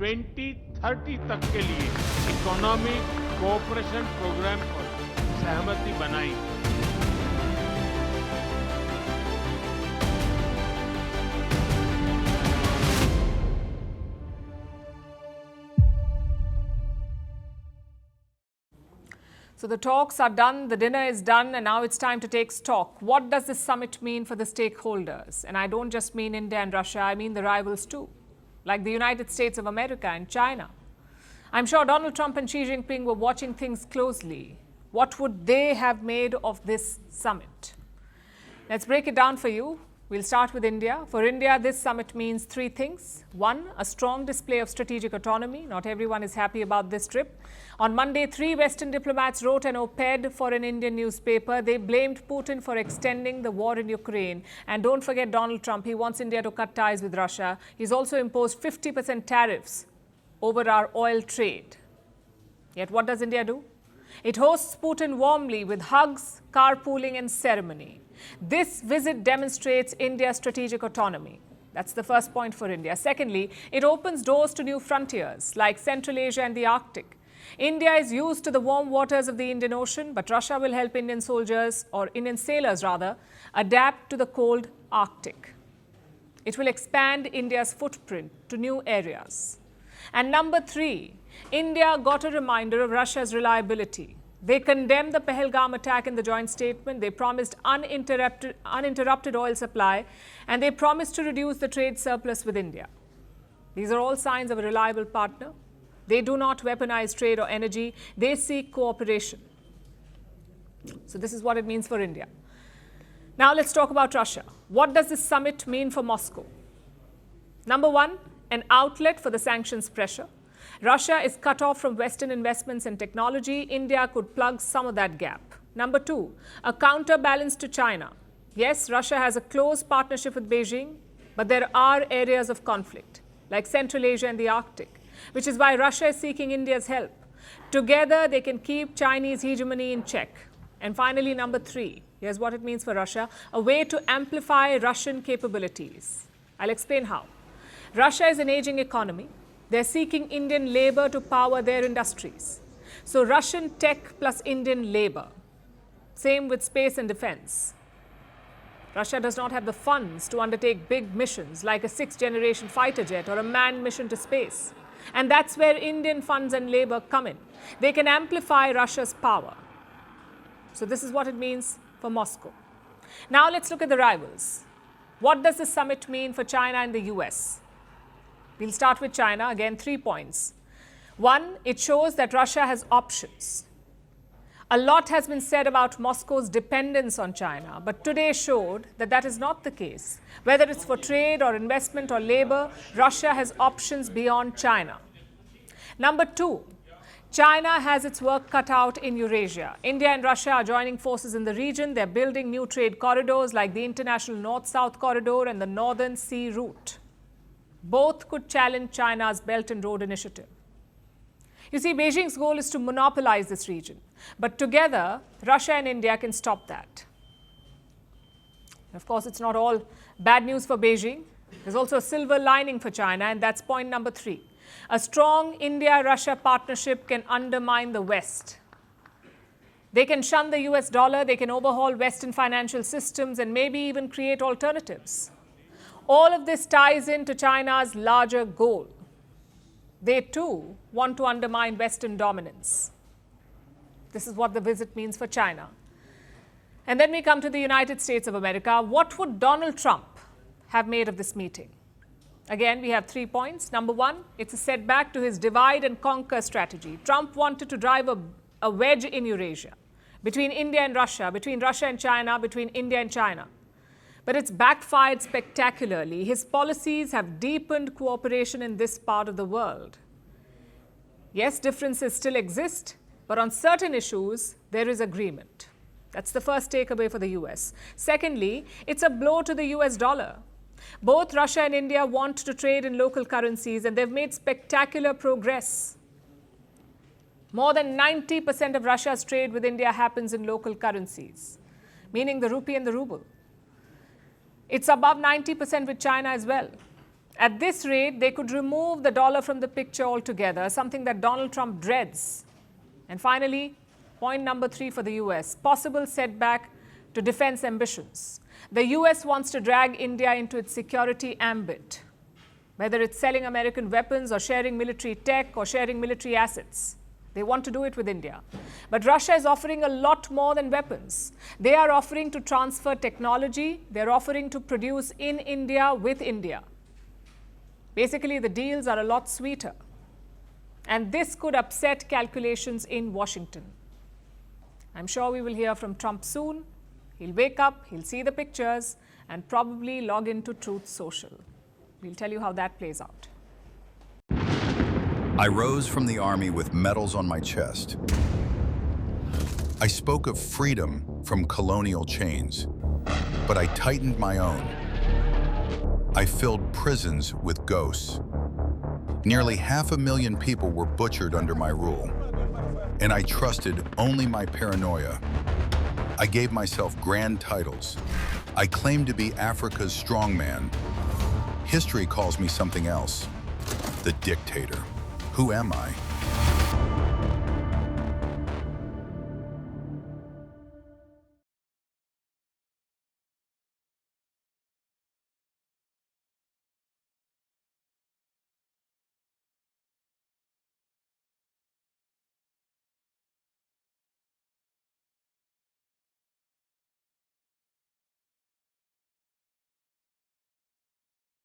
2030 तक के लिए इकोनॉमिक कोऑपरेशन प्रोग्राम पर सहमति बनाई। So the talks are done, the dinner is done, and now it's time to take stock. What does this summit mean for the stakeholders? And I don't just mean India and Russia, I mean the rivals too, like the United States of America and China. I'm sure Donald Trump and Xi Jinping were watching things closely. What would they have made of this summit? Let's break it down for you. We'll start with India. For India, this summit means three things. One, a strong display of strategic autonomy. Not everyone is happy about this trip. On Monday, 3 Western diplomats wrote an op-ed for an Indian newspaper. They blamed Putin for extending the war in Ukraine. And don't forget Donald Trump. He wants India to cut ties with Russia. He's also imposed 50% tariffs over our oil trade. Yet what does India do? It hosts Putin warmly with hugs, carpooling and ceremony. This visit demonstrates India's strategic autonomy. That's the first point for India. Secondly, it opens doors to new frontiers like Central Asia and the Arctic. India is used to the warm waters of the Indian Ocean, but Russia will help Indian soldiers, or Indian sailors rather, adapt to the cold Arctic. It will expand India's footprint to new areas. And number 3, India got a reminder of Russia's reliability. They condemned the Pahalgam attack in the joint statement. They promised uninterrupted oil supply, and they promised to reduce the trade surplus with India. These are all signs of a reliable partner. They do not weaponize trade or energy. They seek cooperation. So this is what it means for India. Now let's talk about Russia. What does this summit mean for Moscow? Number 1, an outlet for the sanctions pressure. Russia is cut off from Western investments and technology. India could plug some of that gap. Number 2, a counterbalance to China. Yes, Russia has a close partnership with Beijing, but there are areas of conflict, like Central Asia and the Arctic, which is why Russia is seeking India's help. Together, they can keep Chinese hegemony in check. And finally, number 3, here's what it means for Russia, a way to amplify Russian capabilities. I'll explain how. Russia is an aging economy. They're seeking Indian labor to power their industries. So Russian tech plus Indian labor. Same with space and defense. Russia does not have the funds to undertake big missions like a 6th-generation fighter jet or a manned mission to space. And that's where Indian funds and labor come in. They can amplify Russia's power. So this is what it means for Moscow. Now let's look at the rivals. What does the summit mean for China and the US? We'll start with China. Again, 3 points. 1, it shows that Russia has options. A lot has been said about Moscow's dependence on China, but today showed that that is not the case. Whether it's for trade or investment or labor, Russia has options beyond China. Number 2, China has its work cut out in Eurasia. India and Russia are joining forces in the region. They're building new trade corridors like the International North-South Corridor and the Northern Sea Route. Both could challenge China's Belt and Road Initiative. You see, Beijing's goal is to monopolize this region. But together, Russia and India can stop that. Of course, it's not all bad news for Beijing. There's also a silver lining for China, and that's point number 3. A strong India-Russia partnership can undermine the West. They can shun the US dollar, they can overhaul Western financial systems, and maybe even create alternatives. All of this ties into China's larger goal. They too want to undermine Western dominance. This is what the visit means for China. And then we come to the United States of America. What would Donald Trump have made of this meeting? Again, we have 3 points. Number 1, it's a setback to his divide and conquer strategy. Trump wanted to drive a wedge in Eurasia, between India and Russia, between Russia and China, between India and China. But it's backfired spectacularly. His policies have deepened cooperation in this part of the world. Yes, differences still exist, but on certain issues, there is agreement. That's the first takeaway for the US. Secondly, it's a blow to the US dollar. Both Russia and India want to trade in local currencies, and they've made spectacular progress. More than 90% of Russia's trade with India happens in local currencies, meaning the rupee and the ruble. It's above 90% with China as well. At this rate, they could remove the dollar from the picture altogether, something that Donald Trump dreads. And finally, point number 3 for the US, possible setback to defense ambitions. The US wants to drag India into its security ambit, whether it's selling American weapons or sharing military tech or sharing military assets. They want to do it with India. But Russia is offering a lot more than weapons. They are offering to transfer technology. They're offering to produce in India with India. Basically, the deals are a lot sweeter. And this could upset calculations in Washington. I'm sure we will hear from Trump soon. He'll wake up, he'll see the pictures, and probably log into Truth Social. We'll tell you how that plays out. I rose from the army with medals on my chest. I spoke of freedom from colonial chains, but I tightened my own. I filled prisons with ghosts. Nearly 500,000 people were butchered under my rule, and I trusted only my paranoia. I gave myself grand titles. I claimed to be Africa's strongman. History calls me something else, the dictator. Who am I?